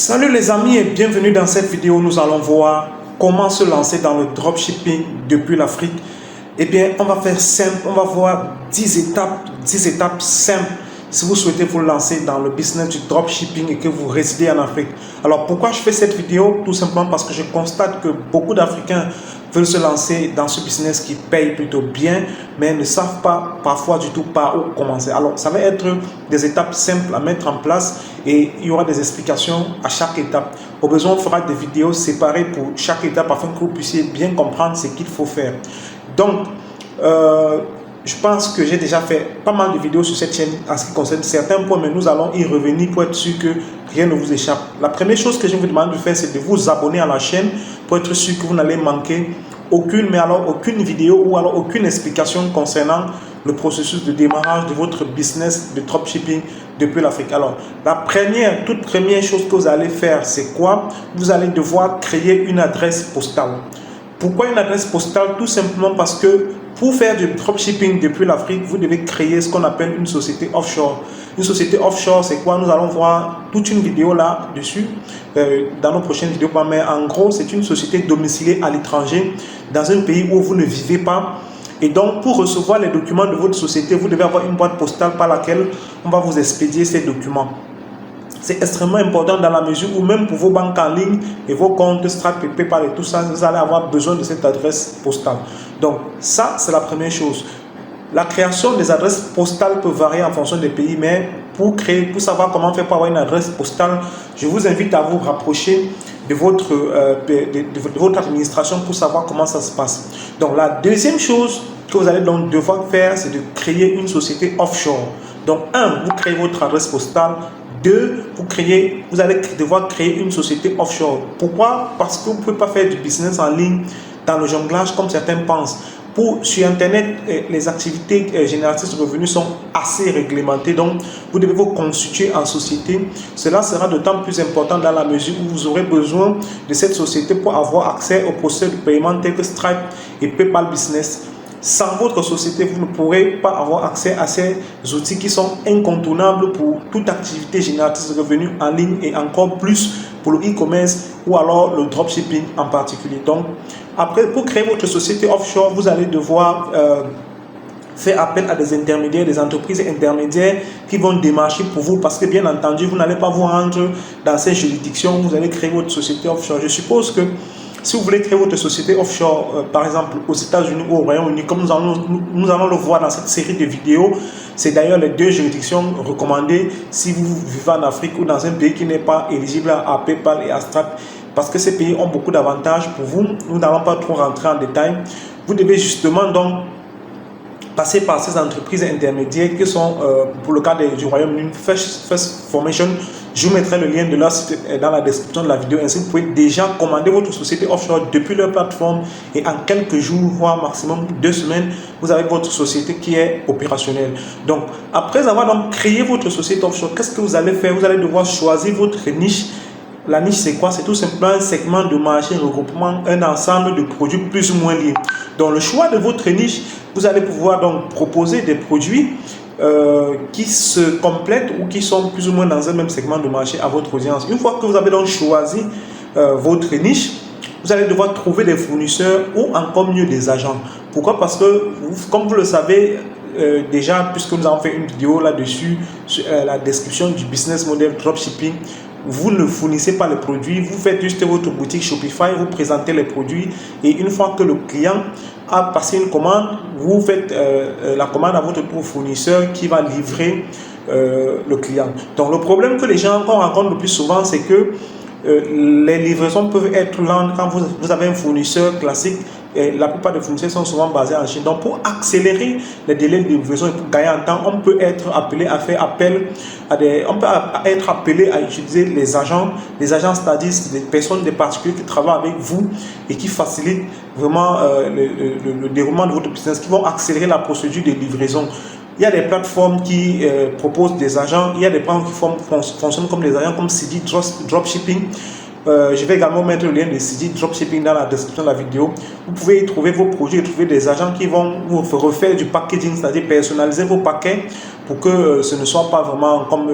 Salut les amis et bienvenue dans cette vidéo. Nous allons voir comment se lancer dans le dropshipping depuis l'Afrique. Eh bien, on va faire simple, on va voir 10 étapes simples si vous souhaitez vous lancer dans le business du dropshipping et que vous résidez en Afrique. Alors pourquoi je fais cette vidéo? Tout simplement parce que je constate que beaucoup d'Africains veulent se lancer dans ce business qui paye plutôt bien, mais ne savent pas parfois du tout par où commencer. Alors ça va être des étapes simples à mettre en place et il y aura des explications à chaque étape. Au besoin, on fera des vidéos séparées pour chaque étape afin que vous puissiez bien comprendre ce qu'il faut faire. Donc, je pense que j'ai déjà fait pas mal de vidéos sur cette chaîne en ce qui concerne certains points, mais nous allons y revenir pour être sûr que rien ne vous échappe. La première chose que je vous demande de faire, c'est de vous abonner à la chaîne pour être sûr que vous n'allez manquer aucune vidéo ou alors aucune explication concernant le processus de démarrage de votre business de dropshipping depuis l'Afrique. Alors, toute première chose que vous allez faire, c'est quoi? Vous allez devoir créer une adresse postale. Pourquoi une adresse postale? Tout simplement parce que pour faire du dropshipping depuis l'Afrique, vous devez créer ce qu'on appelle une société offshore. Une société offshore, c'est quoi? Nous allons voir toute une vidéo là-dessus dans nos prochaines vidéos. Mais en gros, c'est une société domiciliée à l'étranger, dans un pays où vous ne vivez pas. Et donc, pour recevoir les documents de votre société, vous devez avoir une boîte postale par laquelle on va vous expédier ces documents. C'est extrêmement important dans la mesure où même pour vos banques en ligne et vos comptes Stripe et PayPal et tout ça, vous allez avoir besoin de cette adresse postale. Donc ça, c'est la première chose. La création des adresses postales peut varier en fonction des pays, mais pour savoir comment faire pour avoir une adresse postale, je vous invite à vous rapprocher de votre administration pour savoir comment ça se passe. Donc la deuxième chose que vous allez donc devoir faire, c'est de créer une société offshore. Donc vous créez votre adresse postale. 2, vous allez devoir créer une société offshore. Pourquoi? Parce que vous ne pouvez pas faire du business en ligne dans le jonglage comme certains pensent. Sur Internet, les activités génératrices de revenus sont assez réglementées. Donc, vous devez vous constituer en société. Cela sera d'autant plus important dans la mesure où vous aurez besoin de cette société pour avoir accès aux procédures de paiement tels que Stripe et PayPal Business. Sans votre société, vous ne pourrez pas avoir accès à ces outils qui sont incontournables pour toute activité génératrice de revenus en ligne et encore plus pour le e-commerce ou alors le dropshipping en particulier. Donc, après, pour créer votre société offshore, vous allez devoir faire appel à des intermédiaires, des entreprises intermédiaires qui vont démarcher pour vous parce que bien entendu, vous n'allez pas vous rendre dans ces juridictions, vous allez créer votre société offshore. Je suppose que si vous voulez créer votre société offshore, par exemple aux États-Unis ou au Royaume-Uni, comme nous allons le voir dans cette série de vidéos, c'est d'ailleurs les 2 juridictions recommandées si vous vivez en Afrique ou dans un pays qui n'est pas éligible à PayPal et à Stripe, parce que ces pays ont beaucoup d'avantages pour vous. Nous n'allons pas trop rentrer en détail. Vous devez justement donc passer par ces entreprises intermédiaires qui sont, pour le cas du Royaume-Uni, First Formation. Je vous mettrai le lien de leur site dans la description de la vidéo. Ainsi, vous pouvez déjà commander votre société offshore depuis leur plateforme et en quelques jours, voire maximum 2 semaines, vous avez votre société qui est opérationnelle. Donc, après avoir donc créé votre société offshore, qu'est-ce que vous allez faire? Vous allez devoir choisir votre niche. La niche, c'est quoi? C'est tout simplement un segment de marché regroupement un ensemble de produits plus ou moins liés. Dans le choix de votre niche, vous allez pouvoir donc proposer des produits qui se complètent ou qui sont plus ou moins dans un même segment de marché à votre audience. Une fois que vous avez donc choisi votre niche, vous allez devoir trouver des fournisseurs ou encore mieux des agents. Pourquoi? Parce que, comme vous le savez, déjà, puisque nous avons fait une vidéo là-dessus, sur la description du business model dropshipping, vous ne fournissez pas les produits, vous faites juste votre boutique Shopify, vous présentez les produits et une fois que le client a passé une commande, vous faites la commande à votre fournisseur qui va livrer le client. Donc le problème que les gens rencontrent le plus souvent, c'est que les livraisons peuvent être lentes quand vous avez un fournisseur classique. Et la plupart des fournisseurs sont souvent basés en Chine. Donc, pour accélérer les délais de livraison et pour gagner en temps, on peut être appelé à faire appel à utiliser les agents, c'est-à-dire des personnes, des particuliers qui travaillent avec vous et qui facilitent vraiment le déroulement de votre business, qui vont accélérer la procédure de livraison. Il y a des plateformes qui proposent des agents, il y a des plateformes qui fonctionnent comme des agents comme CD Dropshipping. Je vais également mettre le lien de Cydi Dropshipping dans la description de la vidéo. Vous pouvez y trouver vos produits, trouver des agents qui vont vous refaire du packaging, c'est-à-dire personnaliser vos paquets pour que ce ne soit pas vraiment comme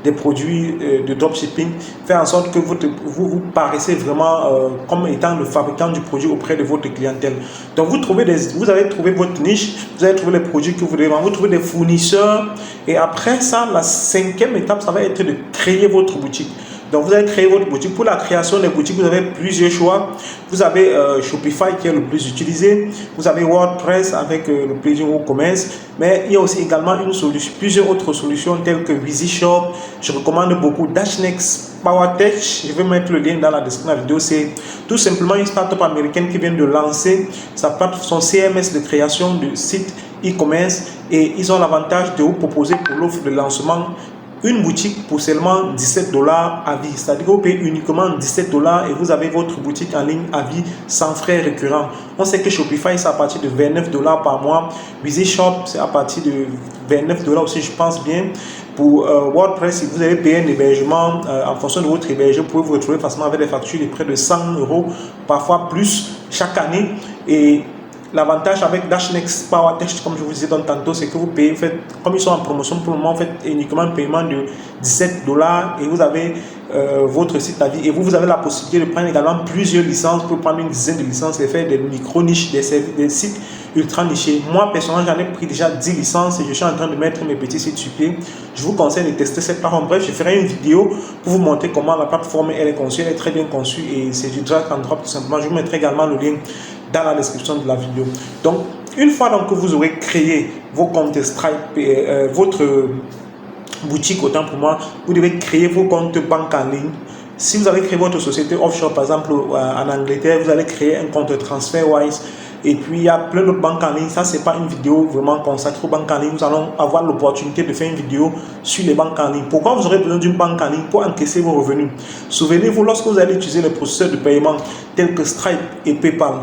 des produits de dropshipping. Faire en sorte que vous paraissez vraiment comme étant le fabricant du produit auprès de votre clientèle. Donc vous avez trouvé votre niche, vous avez trouvé les produits que vous devez vendre, vous trouvez des fournisseurs et après ça, la 5e étape, ça va être de créer votre boutique. Donc, vous allez créer votre boutique. Pour la création des boutiques, vous avez plusieurs choix. Vous avez Shopify qui est le plus utilisé. Vous avez WordPress avec le plaisir au commerce. Mais il y a aussi également plusieurs autres solutions telles que WeezyShop. Je recommande beaucoup Dashnext, PowerTech. Je vais mettre le lien dans la description de la vidéo. C'est tout simplement une startup américaine qui vient de lancer son CMS de création de sites e-commerce. Et ils ont l'avantage de vous proposer pour l'offre de lancement une boutique pour seulement $17 à vie. C'est-à-dire que vous payez uniquement $17 et vous avez votre boutique en ligne à vie sans frais récurrents. On sait que Shopify, c'est à partir de $29 par mois. WeezyShop, c'est à partir de $29 aussi, je pense bien. Pour WordPress, si vous avez payé un hébergement, en fonction de votre hébergement, vous pouvez vous retrouver facilement avec des factures de près de €100, parfois plus, chaque année. Et l'avantage avec Dashnext PowerTech, comme je vous disais tantôt, c'est que vous payez, comme ils sont en promotion pour le moment, vous faites uniquement un paiement de $17 et vous avez votre site à vie. Et vous avez la possibilité de prendre également plusieurs licences, pour prendre une dizaine de licences et faire des micro-niches, des sites ultra nichés. Moi, personnellement, j'en ai pris déjà 10 licences et je suis en train de mettre mes petits sites sur pied. Je vous conseille de tester cette plateforme. Bref, je ferai une vidéo pour vous montrer comment la plateforme elle est conçue. Elle est très bien conçue et c'est du drag and drop tout simplement. Je vous mettrai également le lien dans la description de la vidéo. Donc, une fois donc que vous aurez créé vos comptes Stripe, votre boutique, autant pour moi, vous devez créer vos comptes banque en ligne. Si vous avez créé votre société offshore, par exemple en Angleterre, vous allez créer un compte TransferWise. Et puis, il y a plein d'autres banques en ligne. Ça, ce n'est pas une vidéo vraiment consacrée aux banques en ligne. Nous allons avoir l'opportunité de faire une vidéo sur les banques en ligne. Pourquoi vous aurez besoin d'une banque en ligne? Pour encaisser vos revenus. Souvenez-vous, lorsque vous allez utiliser les processeurs de paiement tels que Stripe et PayPal,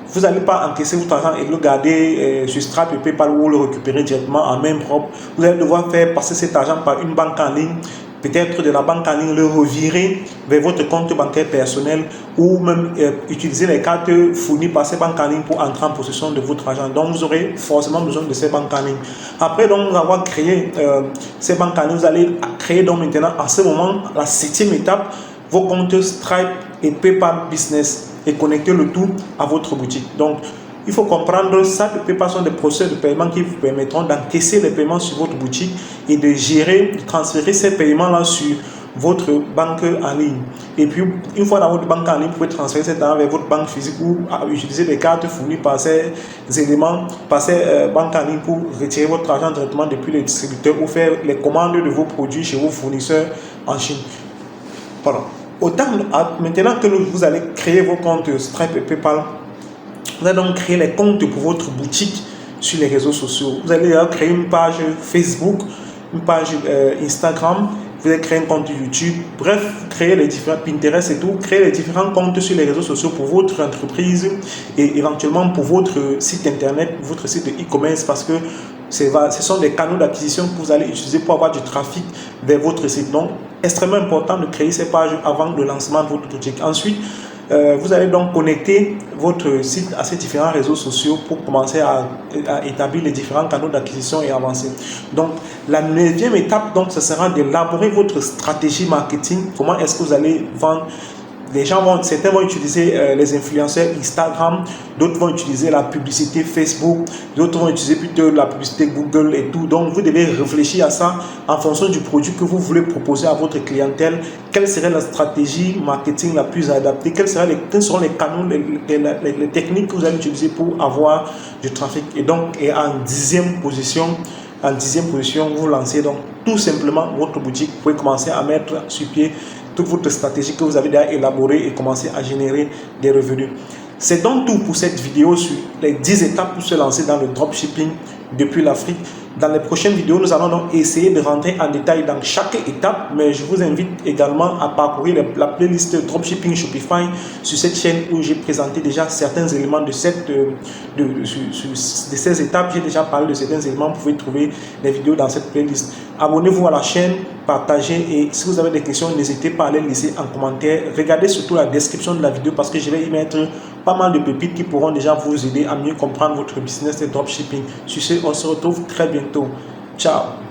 vous n'allez pas encaisser votre argent et le garder sur Stripe et PayPal ou le récupérer directement en main propre. Vous allez devoir faire passer cet argent par une banque en ligne, peut-être de la banque en ligne, le revirer vers votre compte bancaire personnel ou même utiliser les cartes fournies par ces banques en ligne pour entrer en possession de votre argent. Donc, vous aurez forcément besoin de ces banques en ligne. Après donc avoir créé ces banques en ligne, vous allez créer donc maintenant, à ce moment, la 7e étape, vos comptes Stripe et PayPal Business et connecter le tout à votre boutique. Donc, il faut comprendre ça. Les PayPal sont des procédures de paiement qui vous permettront d'encaisser les paiements sur votre boutique et de gérer, de transférer ces paiements-là sur votre banque en ligne. Et puis, une fois dans votre banque en ligne, vous pouvez transférer cet argent vers votre banque physique ou utiliser des cartes fournies par ces éléments, par ces banques en ligne pour retirer votre argent directement depuis les distributeurs ou faire les commandes de vos produits chez vos fournisseurs en Chine. Voilà. Maintenant que vous allez créer vos comptes Stripe et PayPal, vous allez donc créer les comptes pour votre boutique sur les réseaux sociaux. Vous allez créer une page Facebook, une page Instagram, vous allez créer un compte YouTube, bref, créer les différents Pinterest et tout, créer les différents comptes sur les réseaux sociaux pour votre entreprise et éventuellement pour votre site internet, votre site de e-commerce parce que ce sont des canaux d'acquisition que vous allez utiliser pour avoir du trafic vers votre site. Donc, extrêmement important de créer ces pages avant le lancement de votre boutique. Ensuite, vous allez donc connecter votre site à ces différents réseaux sociaux pour commencer à établir les différents canaux d'acquisition et avancer. Donc, la 9e étape, donc, ce sera d'élaborer votre stratégie marketing. Comment est-ce que vous allez vendre? Certains vont utiliser les influenceurs Instagram, d'autres vont utiliser la publicité Facebook, d'autres vont utiliser plutôt la publicité Google et tout. Donc, vous devez réfléchir à ça en fonction du produit que vous voulez proposer à votre clientèle. Quelle serait la stratégie marketing la plus adaptée? Quels seront les canaux, les techniques que vous allez utiliser pour avoir du trafic? Et donc, en 10e position, vous lancez donc tout simplement votre boutique. Vous pouvez commencer à mettre sur pied toute votre stratégie que vous avez déjà élaborée et commencer à générer des revenus. C'est donc tout pour cette vidéo sur les 10 étapes pour se lancer dans le dropshipping depuis l'Afrique. Dans les prochaines vidéos, nous allons donc essayer de rentrer en détail dans chaque étape, mais je vous invite également à parcourir la playlist Dropshipping Shopify sur cette chaîne où j'ai présenté déjà certains éléments de ces étapes. J'ai déjà parlé de certains éléments, vous pouvez trouver les vidéos dans cette playlist. Abonnez-vous à la chaîne, partagez et si vous avez des questions, n'hésitez pas à les laisser en commentaire. Regardez surtout la description de la vidéo parce que je vais y mettre pas mal de pépites qui pourront déjà vous aider à mieux comprendre votre business de dropshipping. Sur ce, on se retrouve très bientôt. Ciao.